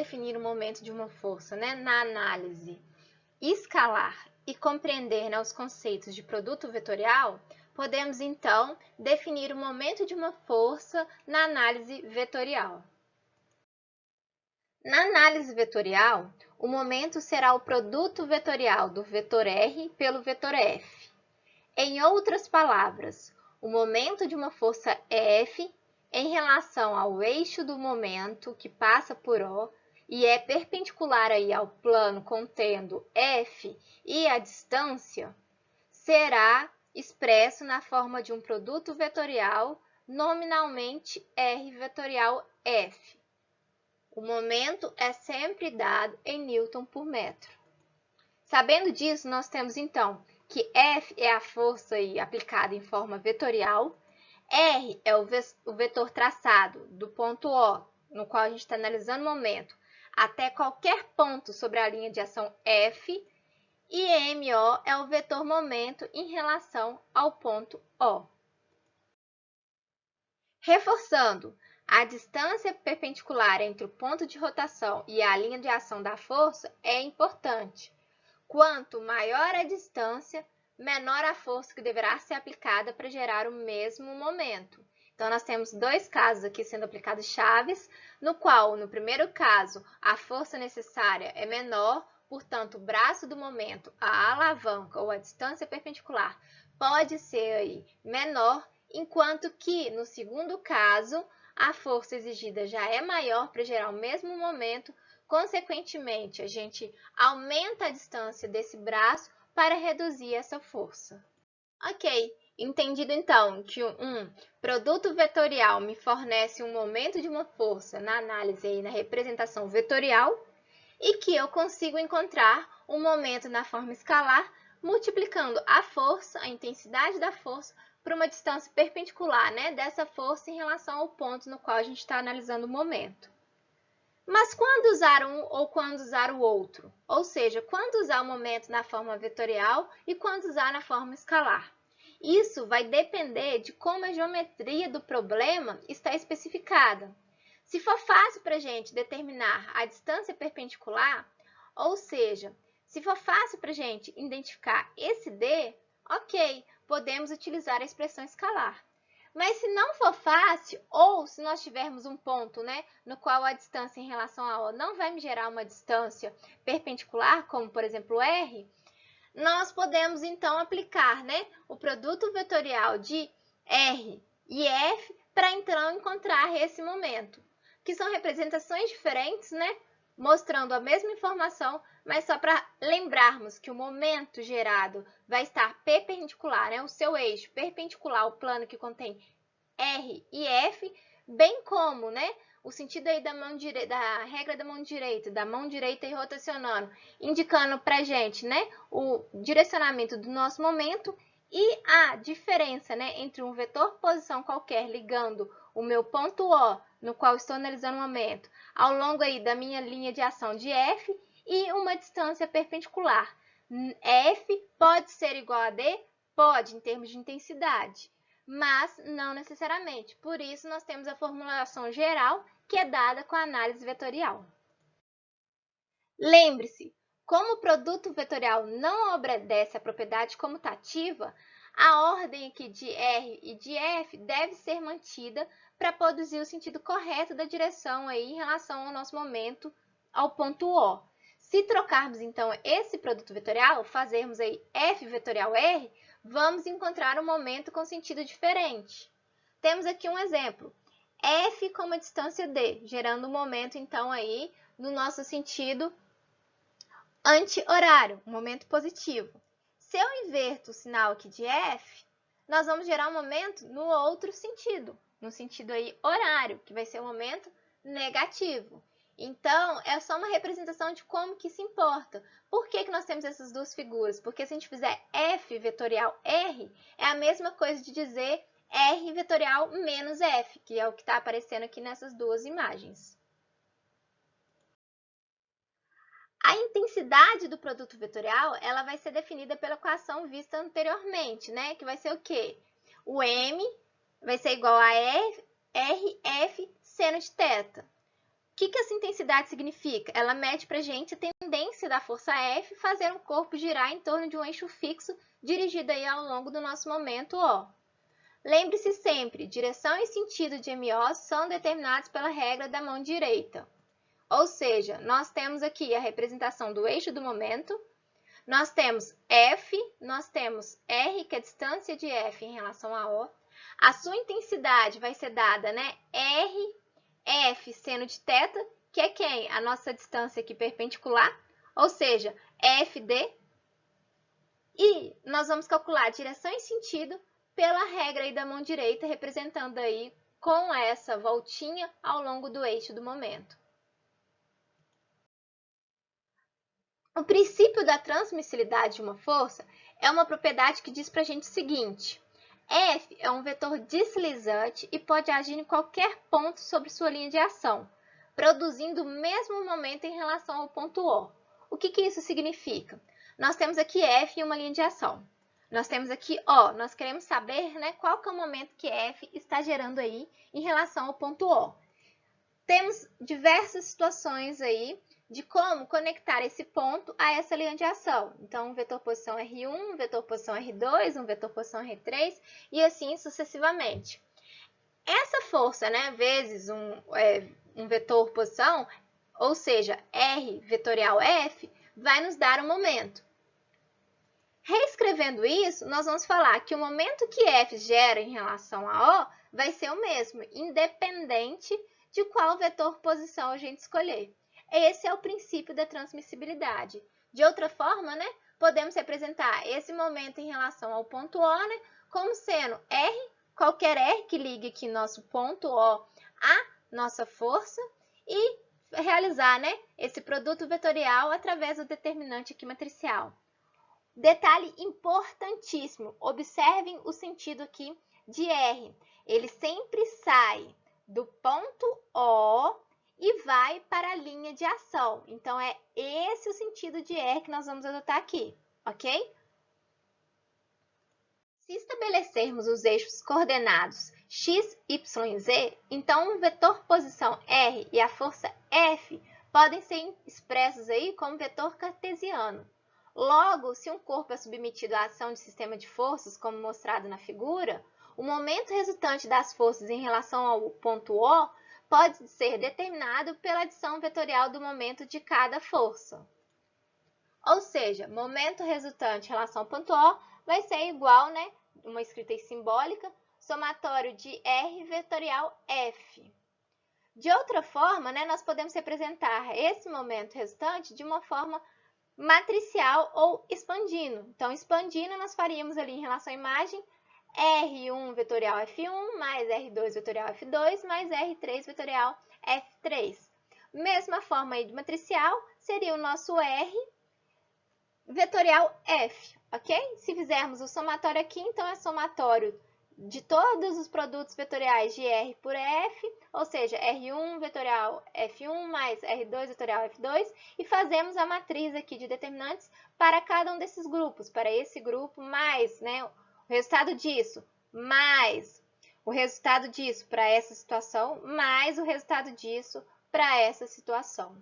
definir o momento de uma força, né, na análise escalar e compreender, né, os conceitos de produto vetorial, podemos então definir o momento de uma força na análise vetorial. Na análise vetorial, o momento será o produto vetorial do vetor R pelo vetor F. Em outras palavras, o momento de uma força F em relação ao eixo do momento que passa por O e é perpendicular aí ao plano contendo F e a distância, será expresso na forma de um produto vetorial, nominalmente R vetorial F. O momento é sempre dado em Newton por metro. Sabendo disso, nós temos então que F é a força aí aplicada em forma vetorial, R é o vetor traçado do ponto O, no qual a gente está analisando o momento, até qualquer ponto sobre a linha de ação F, e MO é o vetor momento em relação ao ponto O. Reforçando, a distância perpendicular entre o ponto de rotação e a linha de ação da força é importante. Quanto maior a distância, menor a força que deverá ser aplicada para gerar o mesmo momento. Então, nós temos dois casos aqui sendo aplicados chaves, no qual, no primeiro caso, a força necessária é menor, portanto, o braço do momento, a alavanca ou a distância perpendicular pode ser aí menor, enquanto que, no segundo caso, a força exigida já é maior para gerar o mesmo momento. Consequentemente, a gente aumenta a distância desse braço para reduzir essa força. Ok, entendido então que um produto vetorial me fornece um momento de uma força na análise e na representação vetorial e que eu consigo encontrar um momento na forma escalar multiplicando a força, a intensidade da força, por uma distância perpendicular, né, dessa força em relação ao ponto no qual a gente está analisando o momento. Mas quando usar um ou quando usar o outro? Ou seja, quando usar o momento na forma vetorial e quando usar na forma escalar? Isso vai depender de como a geometria do problema está especificada. Se for fácil para a gente determinar a distância perpendicular, ou seja, se for fácil para a gente identificar esse D, ok, podemos utilizar a expressão escalar. Mas se não for fácil, ou se nós tivermos um ponto, né, no qual a distância em relação a O não vai me gerar uma distância perpendicular, como por exemplo R, nós podemos então aplicar, né, o produto vetorial de R e F para então encontrar esse momento, que são representações diferentes, né, mostrando a mesma informação, mas só para lembrarmos que o momento gerado vai estar perpendicular, né, o seu eixo perpendicular ao plano que contém R e F, bem como, né, o sentido aí da regra da mão direita e rotacionando, indicando para gente, né, o direcionamento do nosso momento e a diferença, né, entre um vetor posição qualquer ligando o meu ponto O, no qual estou analisando o momento, ao longo aí da minha linha de ação de F e uma distância perpendicular. F pode ser igual a D? Pode, em termos de intensidade, mas não necessariamente. Por isso, nós temos a formulação geral, que é dada com a análise vetorial. Lembre-se, como o produto vetorial não obedece à propriedade comutativa, a ordem aqui de R e de F deve ser mantida para produzir o sentido correto da direção aí em relação ao nosso momento ao ponto O. Se trocarmos, então, esse produto vetorial, fazermos aí F vetorial R, vamos encontrar um momento com sentido diferente. Temos aqui um exemplo. F com uma distância D, gerando um momento, então, aí no nosso sentido anti-horário, um momento positivo. Se eu inverto o sinal aqui de F, nós vamos gerar um momento no outro sentido, no sentido aí horário, que vai ser um momento negativo. Então, é só uma representação de como que se importa. Por que nós temos essas duas figuras? Porque se a gente fizer F vetorial R, é a mesma coisa de dizer R vetorial menos F, que é o que está aparecendo aqui nessas duas imagens. A intensidade do produto vetorial, ela vai ser definida pela equação vista anteriormente, né? Que vai ser o quê? O M vai ser igual a RF seno de θ. que essa intensidade significa? Ela mede para a gente a tendência da força F fazer um corpo girar em torno de um eixo fixo dirigido aí ao longo do nosso momento O. Lembre-se sempre, direção e sentido de MO são determinados pela regra da mão direita. Ou seja, nós temos aqui a representação do eixo do momento, nós temos F, nós temos R, que é a distância de F em relação a O. A sua intensidade vai ser dada, né? R, F seno de θ, que é quem? A nossa distância aqui perpendicular, ou seja, FD. E nós vamos calcular a direção e sentido pela regra aí da mão direita, representando aí com essa voltinha ao longo do eixo do momento. O princípio da transmissibilidade de uma força é uma propriedade que diz para a gente o seguinte: F é um vetor deslizante e pode agir em qualquer ponto sobre sua linha de ação, produzindo o mesmo momento em relação ao ponto O. O que isso significa? Nós temos aqui F em uma linha de ação. Nós temos aqui O. Nós queremos saber, né, qual que é o momento que F está gerando aí em relação ao ponto O. Temos diversas situações aí de como conectar esse ponto a essa linha de ação. Então, um vetor posição R1, um vetor posição R2, um vetor posição R3 e assim sucessivamente. Essa força, né, vezes um vetor posição, ou seja, R vetorial F, vai nos dar um momento. Reescrevendo isso, nós vamos falar que o momento que F gera em relação a O vai ser o mesmo, independente de qual vetor posição a gente escolher. Esse é o princípio da transmissibilidade. De outra forma, né, podemos representar esse momento em relação ao ponto O, né, como sendo R, qualquer R que ligue aqui nosso ponto O à nossa força e realizar, né, esse produto vetorial através do determinante aqui matricial. Detalhe importantíssimo, observem o sentido aqui de R. Ele sempre sai do ponto O e vai para a linha de ação. Então, é esse o sentido de R que nós vamos adotar aqui, ok? Se estabelecermos os eixos coordenados x, y e z, então o vetor posição R e a força F podem ser expressos aí como vetor cartesiano. Logo, se um corpo é submetido à ação de sistema de forças, como mostrado na figura, o momento resultante das forças em relação ao ponto O pode ser determinado pela adição vetorial do momento de cada força. Ou seja, momento resultante em relação ao ponto O vai ser igual, né, uma escrita simbólica, somatório de R vetorial F. De outra forma, né, nós podemos representar esse momento resultante de uma forma matricial ou expandindo. Então, expandindo, nós faríamos ali em relação à imagem R1 vetorial F1 mais R2 vetorial F2 mais R3 vetorial F3. Mesma forma aí de matricial, seria o nosso R vetorial F, ok? Se fizermos o somatório aqui, então é somatório de todos os produtos vetoriais de R por F, ou seja, R1 vetorial F1 mais R2 vetorial F2, e fazemos a matriz aqui de determinantes para cada um desses grupos, para esse grupo mais, né, o resultado disso, mais o resultado disso para essa situação, mais o resultado disso para essa situação.